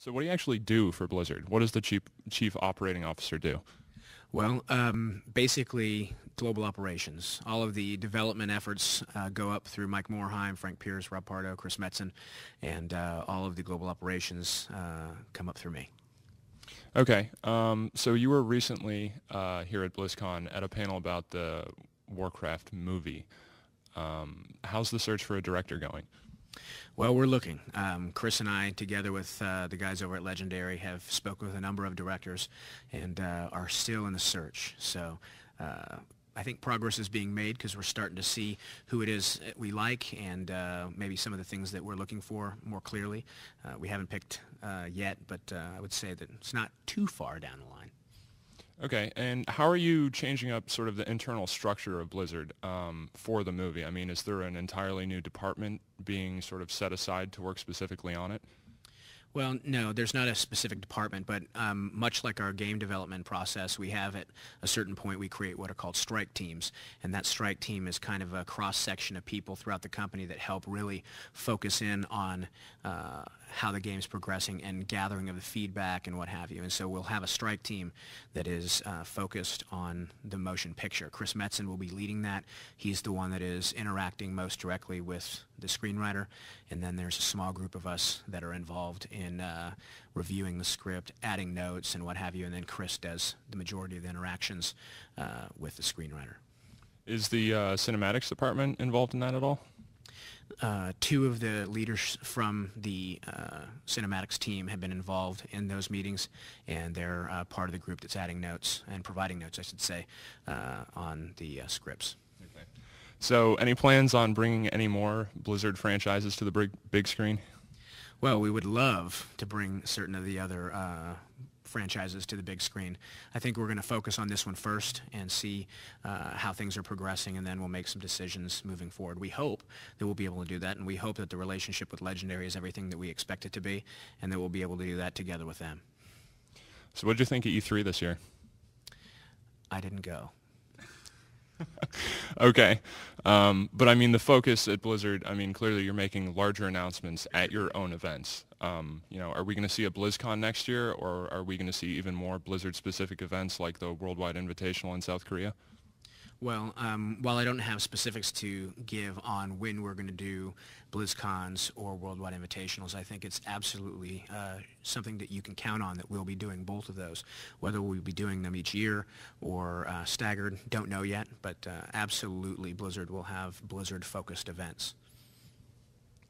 So what do you actually do for Blizzard? What does the chief operating officer do? Well, basically global operations. All of the development efforts go up through Mike Morheim, Frank Pierce, Rob Pardo, Chris Metzen, and all of the global operations come up through me. Okay. So you were recently here at BlizzCon at a panel about the Warcraft movie. How's the search for a director going? Well, we're looking. Chris and I, together with the guys over at Legendary, have spoken with a number of directors and are still in the search. So I think progress is being made because we're starting to see who it is we like and maybe some of the things that we're looking for more clearly. We haven't picked yet, but I would say that it's not too far down the line. Okay, and how are you changing up sort of the internal structure of Blizzard for the movie? I mean, is there an entirely new department being sort of set aside to work specifically on it? Well, no, there's not a specific department, but much like our game development process, we have at a certain point we create what are called strike teams, and that strike team is kind of a cross-section of people throughout the company that help really focus in on how the game's progressing and gathering of the feedback and what have you. And so we'll have a strike team that is focused on the motion picture. Chris Metzen will be leading that. He's the one that is interacting most directly with the screenwriter, and then there's a small group of us that are involved in reviewing the script, adding notes and what have you, and then Chris does the majority of the interactions with the screenwriter. Is the cinematics department involved in that at all? Two of the leaders from the cinematics team have been involved in those meetings, and they're part of the group that's adding notes and providing notes, I should say, on the scripts. Okay. So any plans on bringing any more Blizzard franchises to the big screen? Well, we would love to bring certain of the other franchises to the big screen. I think we're going to focus on this one first and see how things are progressing, and then we'll make some decisions moving forward. We hope that we'll be able to do that, and we hope that the relationship with Legendary is everything that we expect it to be, and that we'll be able to do that together with them. So what did you think at E3 this year? I didn't go. Okay. But I mean, the focus at Blizzard, I mean, clearly you're making larger announcements at your own events. Are we going to see a BlizzCon next year, or are we going to see even more Blizzard-specific events like the Worldwide Invitational in South Korea? Well, while I don't have specifics to give on when we're going to do BlizzCons or Worldwide Invitationals, I think it's absolutely something that you can count on that we'll be doing both of those. Whether we'll be doing them each year or staggered, don't know yet, but absolutely Blizzard will have Blizzard-focused events.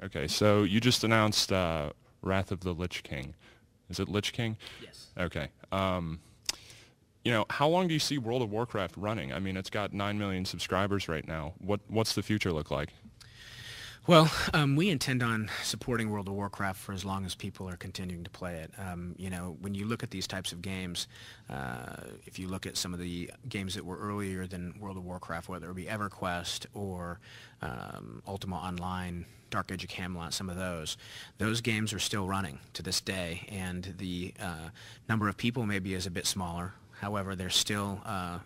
Okay, so you just announced Wrath of the Lich King. Is it Lich King? Yes. Okay. How long do you see World of Warcraft running? I mean, it's got 9 million subscribers right now. What's the future look like? Well, we intend on supporting World of Warcraft for as long as people are continuing to play it. When you look at these types of games, if you look at some of the games that were earlier than World of Warcraft, whether it be EverQuest or Ultima Online, Dark Age of Camelot, some of those games are still running to this day, and the number of people maybe is a bit smaller. However, they're still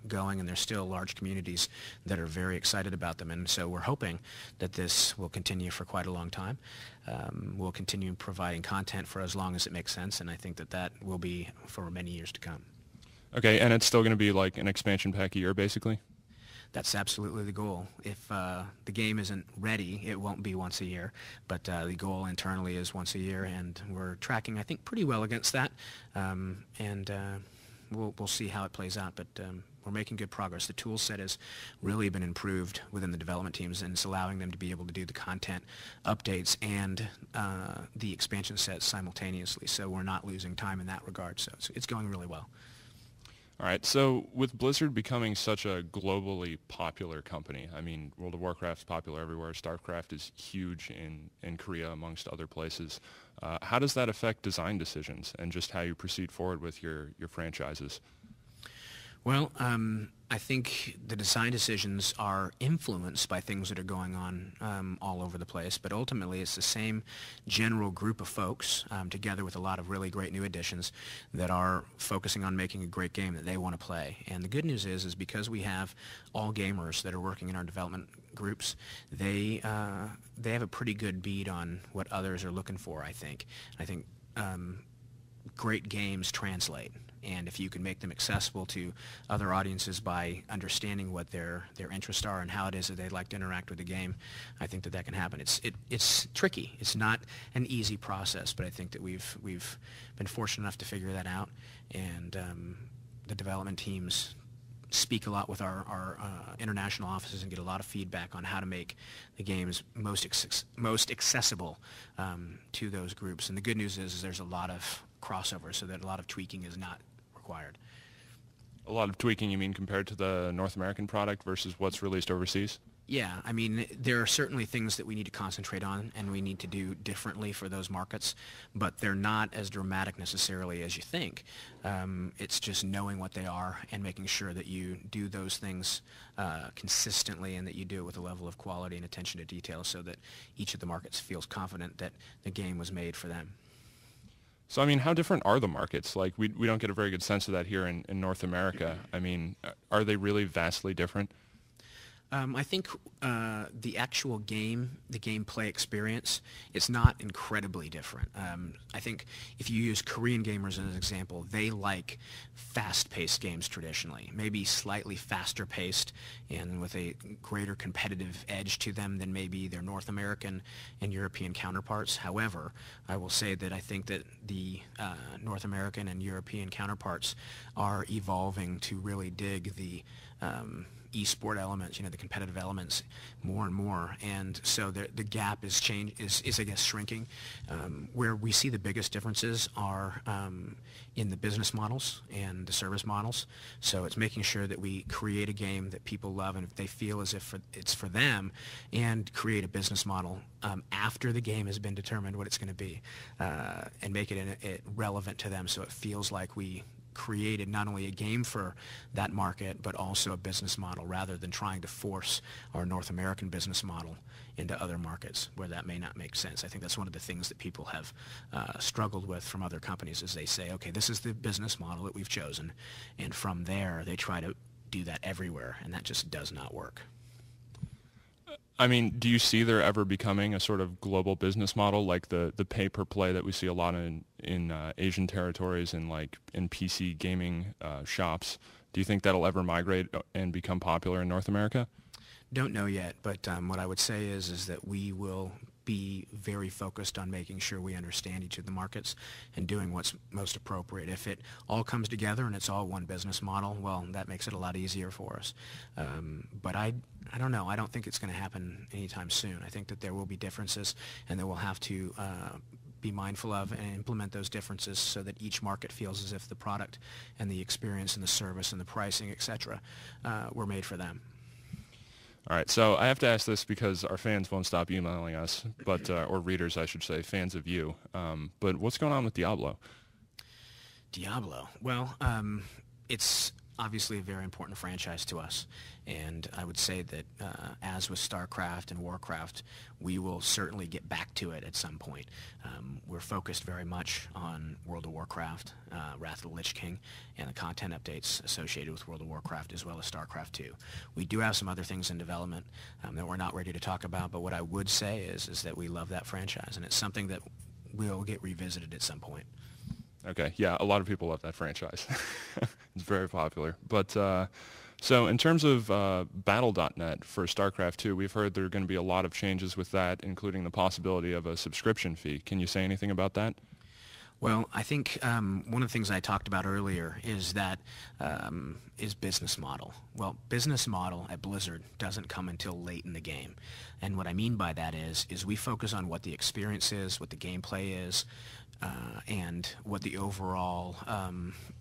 going, and there's still large communities that are very excited about them. And so we're hoping that this will continue for quite a long time. We'll continue providing content for as long as it makes sense, and I think that will be for many years to come. Okay, and it's still going to be like an expansion pack a year, basically? That's absolutely the goal. If the game isn't ready, it won't be once a year. But the goal internally is once a year, and we're tracking, I think, pretty well against that. We'll see how it plays out, but we're making good progress. The tool set has really been improved within the development teams, and it's allowing them to be able to do the content updates and the expansion sets simultaneously, so we're not losing time in that regard. So it's going really well. All right, so with Blizzard becoming such a globally popular company, I mean, World of Warcraft's popular everywhere, StarCraft is huge in Korea, amongst other places. How does that affect design decisions and just how you proceed forward with your franchises? Well, I think the design decisions are influenced by things that are going on all over the place, but ultimately it's the same general group of folks, together with a lot of really great new additions, that are focusing on making a great game that they want to play. And the good news is because we have all gamers that are working in our development groups, they have a pretty good bead on what others are looking for, I think. great games translate. And if you can make them accessible to other audiences by understanding what their interests are and how it is that they'd like to interact with the game, I think that that can happen. It's tricky. It's not an easy process, but I think that we've been fortunate enough to figure that out. And the development teams speak a lot with our international offices and get a lot of feedback on how to make the games most accessible to those groups. And the good news is there's a lot of crossover, so that a lot of tweaking is not required. A lot of tweaking, you mean, compared to the North American product versus what's released overseas? Yeah, I mean, there are certainly things that we need to concentrate on and we need to do differently for those markets, but they're not as dramatic necessarily as you think. It's just knowing what they are and making sure that you do those things consistently and that you do it with a level of quality and attention to detail so that each of the markets feels confident that the game was made for them. So, I mean, how different are the markets? Like, we don't get a very good sense of that here in North America. I mean, are they really vastly different? I think the actual game, the gameplay experience, it's not incredibly different. I think if you use Korean gamers as an example, they like fast-paced games traditionally, maybe slightly faster-paced and with a greater competitive edge to them than maybe their North American and European counterparts. However, I will say that I think that the North American and European counterparts are evolving to really dig the e-sport elements, the competitive elements more and more, and so the gap is I guess shrinking. Where we see the biggest differences are in the business models and the service models. So it's making sure that we create a game that people love and if they feel as if it's for them, and create a business model after the game has been determined what it's going to be, and make it relevant to them so it feels like we created not only a game for that market, but also a business model, rather than trying to force our North American business model into other markets where that may not make sense. I think that's one of the things that people have struggled with from other companies, is they say, okay, this is the business model that we've chosen, and from there they try to do that everywhere, and that just does not work. I mean, do you see there ever becoming a sort of global business model like the pay-per-play that we see a lot in Asian territories and like in PC gaming shops? Do you think that'll ever migrate and become popular in North America? Don't know yet, but what I would say is that we will be very focused on making sure we understand each of the markets and doing what's most appropriate. If it all comes together and it's all one business model, well, that makes it a lot easier for us. But I don't know. I don't think it's going to happen anytime soon. I think that there will be differences, and that we'll have to be mindful of and implement those differences so that each market feels as if the product and the experience and the service and the pricing, etc., were made for them. All right, so I have to ask this because our fans won't stop emailing us, but or readers, I should say, fans of you. But what's going on with Diablo? Diablo. Well, it's obviously a very important franchise to us, and I would say that as with StarCraft and Warcraft, we will certainly get back to it at some point. We're focused very much on World of Warcraft, Wrath of the Lich King, and the content updates associated with World of Warcraft, as well as StarCraft 2. We do have some other things in development that we're not ready to talk about, but what I would say is that we love that franchise, and it's something that will get revisited at some point. Okay, yeah, a lot of people love that franchise. It's very popular. But so in terms of Battle.net for StarCraft 2, we've heard there are going to be a lot of changes with that, including the possibility of a subscription fee. Can you say anything about that? Well, I think one of the things I talked about earlier is that is business model. Well, business model at Blizzard doesn't come until late in the game. And what I mean by that is we focus on what the experience is, what the gameplay is, and what the overall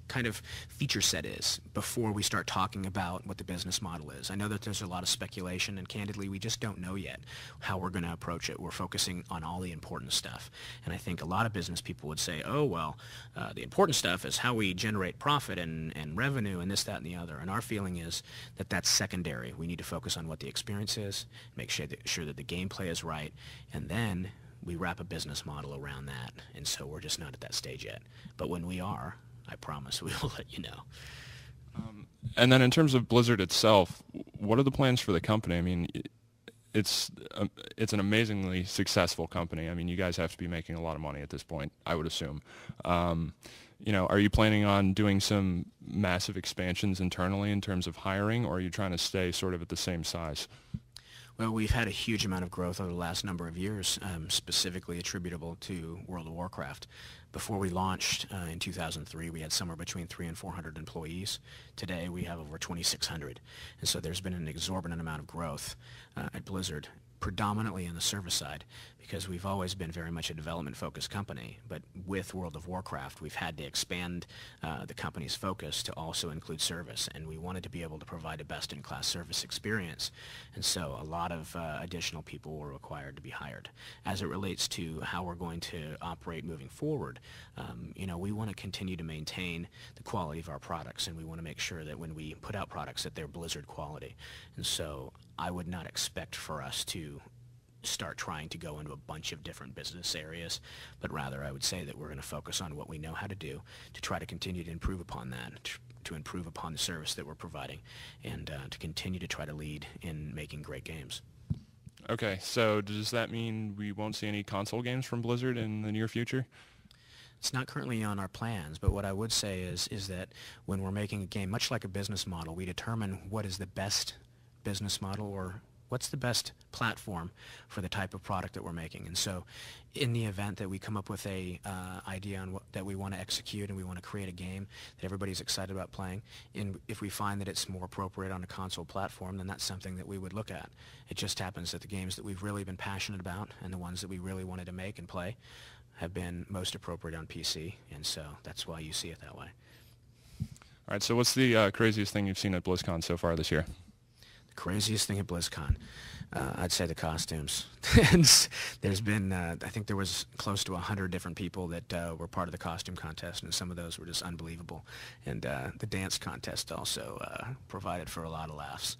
kind of feature set is before we start talking about what the business model is. I know that there's a lot of speculation, and candidly, we just don't know yet how we're going to approach it. We're focusing on all the important stuff. And I think a lot of business people would say, oh, well, the important stuff is how we generate profit and revenue and this, that, and the other. And our feeling is that that's secondary. We need to focus on what the experience is, make sure that the gameplay is right, and then we wrap a business model around that. And so we're just not at that stage yet. But when we are, I promise we will let you know. And then in terms of Blizzard itself, what are the plans for the company? I mean, it's an amazingly successful company. I mean, you guys have to be making a lot of money at this point, I would assume. Are you planning on doing some massive expansions internally in terms of hiring, or are you trying to stay sort of at the same size? Well, we've had a huge amount of growth over the last number of years, specifically attributable to World of Warcraft. Before we launched in 2003, we had somewhere between 300 and 400 employees. Today, we have over 2,600. And so there's been an exorbitant amount of growth at Blizzard, predominantly on the service side, because we've always been very much a development-focused company. But with World of Warcraft, we've had to expand the company's focus to also include service, and we wanted to be able to provide a best-in-class service experience. And so a lot of additional people were required to be hired. As it relates to how we're going to operate moving forward, we want to continue to maintain the quality of our products, and we want to make sure that when we put out products that they're Blizzard quality. And so I would not expect for us to start trying to go into a bunch of different business areas, but rather I would say that we're going to focus on what we know how to do to try to continue to improve upon that, to improve upon the service that we're providing, and to continue to try to lead in making great games. Okay, so does that mean we won't see any console games from Blizzard in the near future? It's not currently on our plans, but what I would say is that when we're making a game, much like a business model, we determine what is the best business model, or what's the best platform for the type of product that we're making. And so in the event that we come up with a idea on that we want to execute, and we want to create a game that everybody's excited about playing, and if we find that it's more appropriate on a console platform, then that's something that we would look at. It just happens that the games that we've really been passionate about and the ones that we really wanted to make and play have been most appropriate on PC, and so that's why you see it that way. All right, so what's the craziest thing you've seen at BlizzCon so far this year? Craziest thing at BlizzCon, I'd say the costumes. There's been, I think there was close to 100 different people that were part of the costume contest, and some of those were just unbelievable. And the dance contest also provided for a lot of laughs.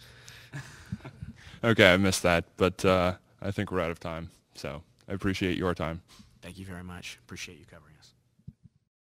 Okay, I missed that, but I think we're out of time, so I appreciate your time. Thank you very much. Appreciate you covering us.